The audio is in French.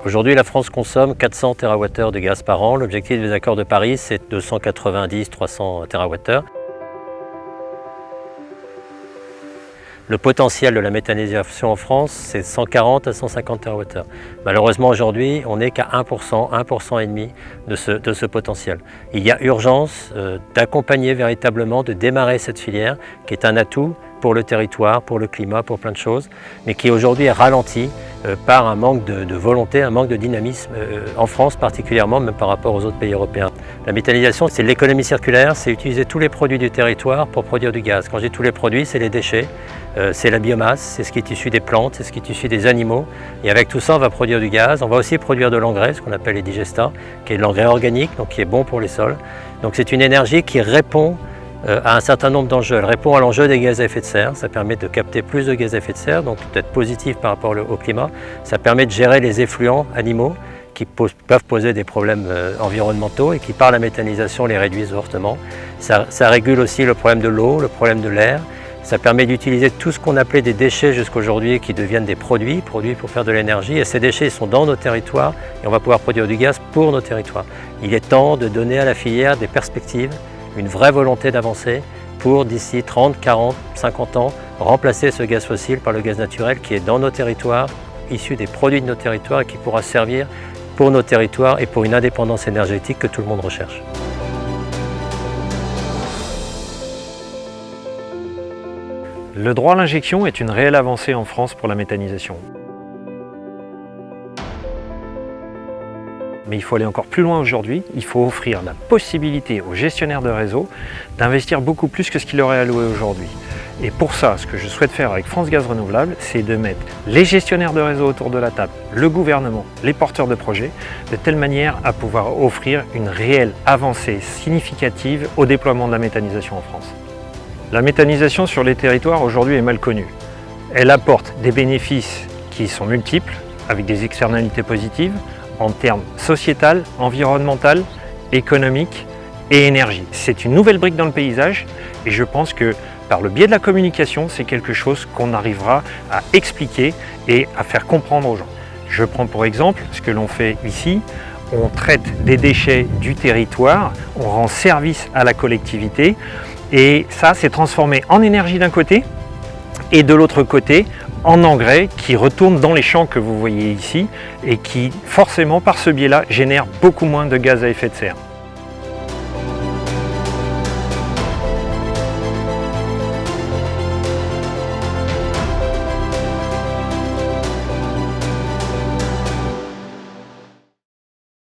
Aujourd'hui, la France consomme 400 TWh de gaz par an. L'objectif des accords de Paris, c'est 290-300 TWh. Le potentiel de la méthanisation en France, c'est 140 à 150 TWh. Malheureusement, aujourd'hui, on n'est qu'à 1%, 1,5% de ce potentiel. Il y a urgence d'accompagner véritablement, de démarrer cette filière qui est un atout pour le territoire, pour le climat, pour plein de choses, mais qui aujourd'hui est ralentie par un manque de volonté, un manque de dynamisme en France particulièrement, même par rapport aux autres pays européens. La méthanisation, c'est l'économie circulaire, c'est utiliser tous les produits du territoire pour produire du gaz. Quand je dis tous les produits, c'est les déchets, c'est la biomasse, c'est ce qui est issu des plantes, c'est ce qui est issu des animaux. Et avec tout ça, on va produire du gaz. On va aussi produire de l'engrais, ce qu'on appelle les digestats, qui est de l'engrais organique, donc qui est bon pour les sols. Donc c'est une énergie qui répond à un certain nombre d'enjeux. Elle répond à l'enjeu des gaz à effet de serre, ça permet de capter plus de gaz à effet de serre, donc d'être positif par rapport au climat. Ça permet de gérer les effluents animaux qui peuvent poser des problèmes environnementaux et qui par la méthanisation les réduisent fortement. Ça régule aussi le problème de l'eau, le problème de l'air. Ça permet d'utiliser tout ce qu'on appelait des déchets jusqu'aujourd'hui qui deviennent des produits pour faire de l'énergie. Et ces déchets sont dans nos territoires et on va pouvoir produire du gaz pour nos territoires. Il est temps de donner à la filière des perspectives, une vraie volonté d'avancer pour d'ici 30, 40, 50 ans remplacer ce gaz fossile par le gaz naturel qui est dans nos territoires, issu des produits de nos territoires et qui pourra servir pour nos territoires et pour une indépendance énergétique que tout le monde recherche. Le droit à l'injection est une réelle avancée en France pour la méthanisation. Mais il faut aller encore plus loin aujourd'hui, il faut offrir la possibilité aux gestionnaires de réseau d'investir beaucoup plus que ce qu'il leur est alloué aujourd'hui. Et pour ça, ce que je souhaite faire avec France Gaz Renouvelable, c'est de mettre les gestionnaires de réseau autour de la table, le gouvernement, les porteurs de projets, de telle manière à pouvoir offrir une réelle avancée significative au déploiement de la méthanisation en France. La méthanisation sur les territoires aujourd'hui est mal connue. Elle apporte des bénéfices qui sont multiples, avec des externalités positives, en termes sociétal, environnemental, économique et énergie. C'est une nouvelle brique dans le paysage et je pense que par le biais de la communication, c'est quelque chose qu'on arrivera à expliquer et à faire comprendre aux gens. Je prends pour exemple ce que l'on fait ici. On traite des déchets du territoire, on rend service à la collectivité et ça c'est transformé en énergie d'un côté et de l'autre côté en engrais qui retournent dans les champs que vous voyez ici et qui forcément par ce biais-là génèrent beaucoup moins de gaz à effet de serre.